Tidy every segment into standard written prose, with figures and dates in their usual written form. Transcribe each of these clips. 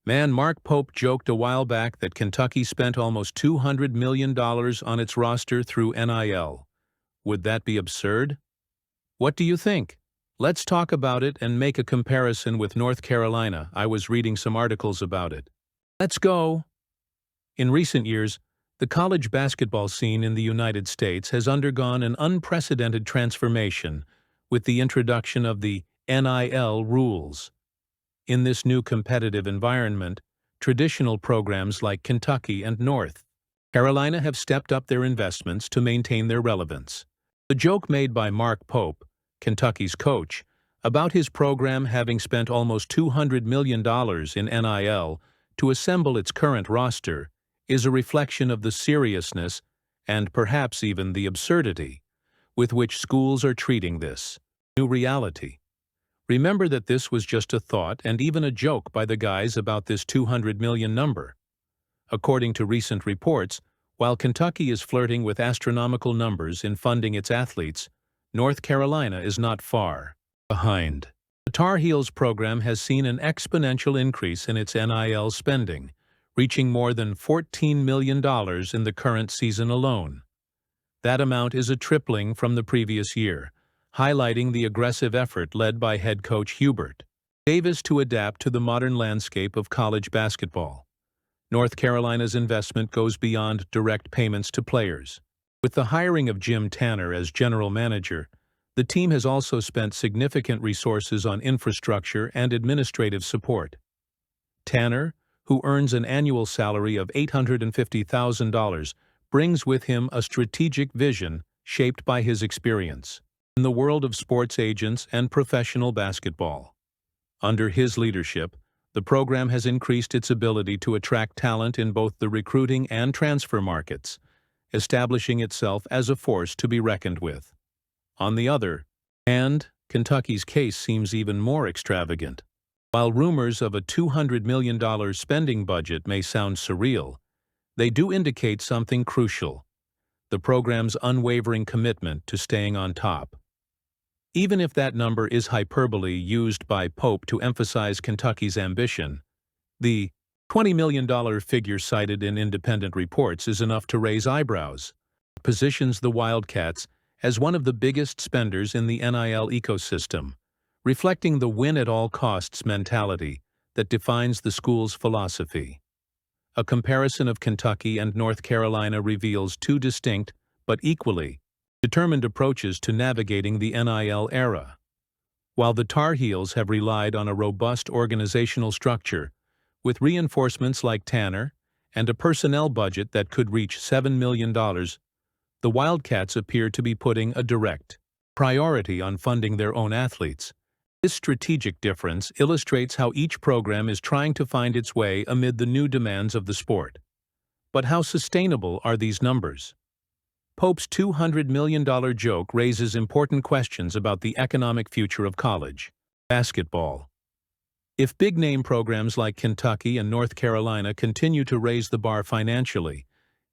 Man, Mark Pope joked a while back that Kentucky spent almost $200 million on its roster through NIL. Would that be absurd? What do you think? Let's talk about it and make a comparison with North Carolina. I was reading some articles about it. Let's go! In recent years, the college basketball scene in the United States has undergone an unprecedented transformation with the introduction of the NIL rules. In this new competitive environment, traditional programs like Kentucky and North Carolina have stepped up their investments to maintain their relevance. The joke made by Mark Pope, Kentucky's coach, about his program having spent almost $200 million in NIL to assemble its current roster is a reflection of the seriousness and perhaps even the absurdity with which schools are treating this new reality. Remember that this was just a thought and even a joke by the guys about this 200 million number. According to recent reports, while Kentucky is flirting with astronomical numbers in funding its athletes, North Carolina is not far behind. The Tar Heels program has seen an exponential increase in its NIL spending, reaching more than $14 million in the current season alone. That amount is a tripling from the previous year, highlighting the aggressive effort led by head coach Hubert Davis to adapt to the modern landscape of college basketball. North Carolina's investment goes beyond direct payments to players. With the hiring of Jim Tanner as general manager, the team has also spent significant resources on infrastructure and administrative support. Tanner, who earns an annual salary of $850,000, brings with him a strategic vision shaped by his experience in the world of sports agents and professional basketball. Under his leadership, the program has increased its ability to attract talent in both the recruiting and transfer markets, establishing itself as a force to be reckoned with. On the other hand, Kentucky's case seems even more extravagant. While rumors of a $200 million spending budget may sound surreal, they do indicate something crucial: the program's unwavering commitment to staying on top. Even if that number is hyperbole used by Pope to emphasize Kentucky's ambition, the $20 million figure cited in independent reports is enough to raise eyebrows. It positions the Wildcats as one of the biggest spenders in the NIL ecosystem, reflecting the win-at-all-costs mentality that defines the school's philosophy. A comparison of Kentucky and North Carolina reveals two distinct, but equally determined approaches to navigating the NIL era. While the Tar Heels have relied on a robust organizational structure, with reinforcements like Tanner and a personnel budget that could reach $7 million, the Wildcats appear to be putting a direct priority on funding their own athletes. This strategic difference illustrates how each program is trying to find its way amid the new demands of the sport. But how sustainable are these numbers? Pope's $200 million joke raises important questions about the economic future of college basketball. If big-name programs like Kentucky and North Carolina continue to raise the bar financially,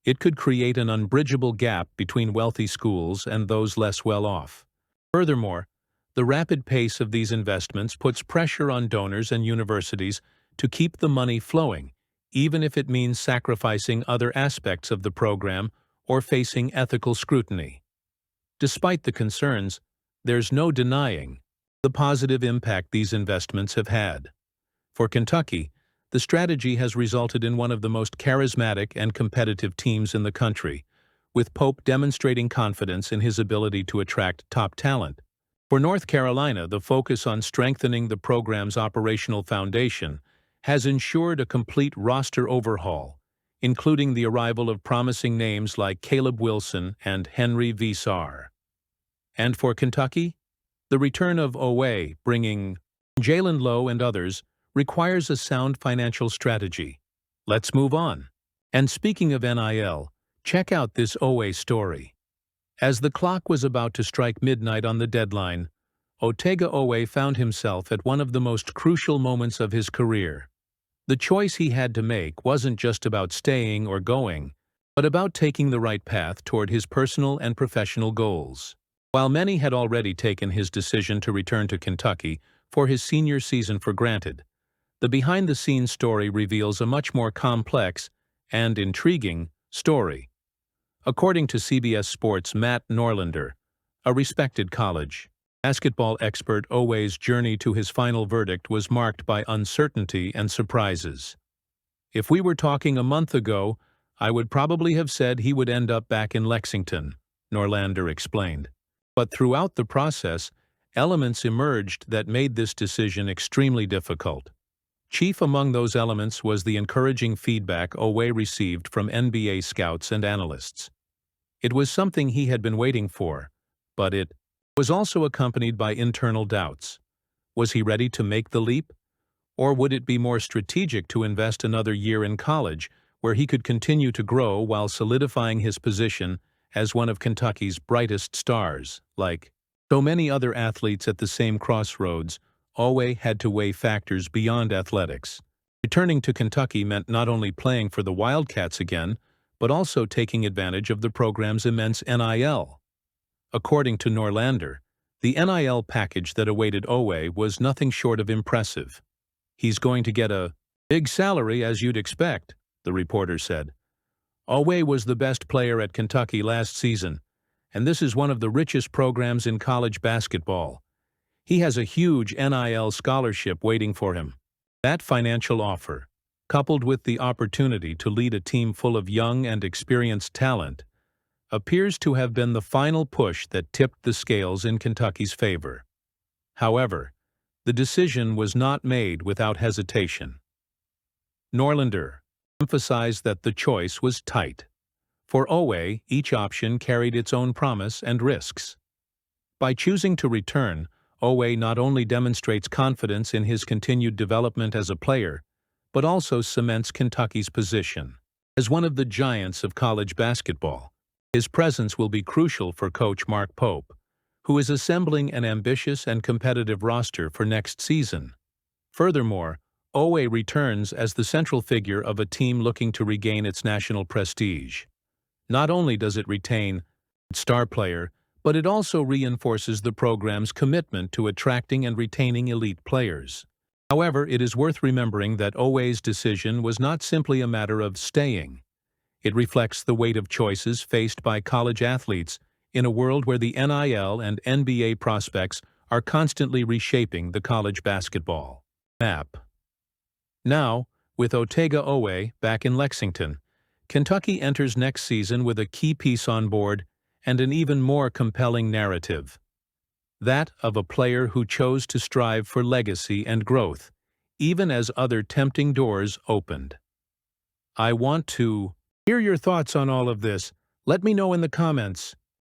it could create an unbridgeable gap between wealthy schools and those less well-off. Furthermore, the rapid pace of these investments puts pressure on donors and universities to keep the money flowing, even if it means sacrificing other aspects of the program or facing ethical scrutiny. Despite the concerns, there's no denying the positive impact these investments have had. For Kentucky, the strategy has resulted in one of the most charismatic and competitive teams in the country, with Pope demonstrating confidence in his ability to attract top talent. For North Carolina, the focus on strengthening the program's operational foundation has ensured a complete roster overhaul, including the arrival of promising names like Caleb Wilson and Henry Visar. And for Kentucky, the return of Oweh, bringing Jalen Lowe and others, requires a sound financial strategy. Let's move on. And speaking of NIL, check out this Oweh story. As the clock was about to strike midnight on the deadline, Otega Oweh found himself at one of the most crucial moments of his career. The choice he had to make wasn't just about staying or going, but about taking the right path toward his personal and professional goals. While many had already taken his decision to return to Kentucky for his senior season for granted, The behind-the-scenes story reveals a much more complex and intriguing story. According to CBS Sports' Matt Norlander, a respected college basketball expert, Oweh's journey to his final verdict was marked by uncertainty and surprises. "If we were talking a month ago, I would probably have said he would end up back in Lexington," Norlander explained. But throughout the process, elements emerged that made this decision extremely difficult. Chief among those elements was the encouraging feedback Oweh received from NBA scouts and analysts. It was something he had been waiting for, but it was also accompanied by internal doubts. Was he ready to make the leap? Or would it be more strategic to invest another year in college, where he could continue to grow while solidifying his position as one of Kentucky's brightest stars? Like so many other athletes at the same crossroads, Oweh had to weigh factors beyond athletics. Returning to Kentucky meant not only playing for the Wildcats again, but also taking advantage of the program's immense NIL. According to Norlander, the NIL package that awaited Oweh was nothing short of impressive. "He's going to get a big salary, as you'd expect," the reporter said. "Oweh was the best player at Kentucky last season, and this is one of the richest programs in college basketball. He has a huge NIL scholarship waiting for him." That financial offer, coupled with the opportunity to lead a team full of young and experienced talent, appears to have been the final push that tipped the scales in Kentucky's favor. However, the decision was not made without hesitation. Norlander emphasized that the choice was tight. For Oweh, each option carried its own promise and risks. By choosing to return, Oweh not only demonstrates confidence in his continued development as a player, but also cements Kentucky's position as one of the giants of college basketball. His presence will be crucial for coach Mark Pope, who is assembling an ambitious and competitive roster for next season. Furthermore, Oweh returns as the central figure of a team looking to regain its national prestige. Not only does it retain its star player, but it also reinforces the program's commitment to attracting and retaining elite players. However, it is worth remembering that Oweh's decision was not simply a matter of staying. It reflects the weight of choices faced by college athletes in a world where the NIL and NBA prospects are constantly reshaping the college basketball map. Now, with Otega Oweh back in Lexington, Kentucky enters next season with a key piece on board and an even more compelling narrative. That of a player who chose to strive for legacy and growth, even as other tempting doors opened. I want to hear your thoughts on all of this. Let me know in the comments.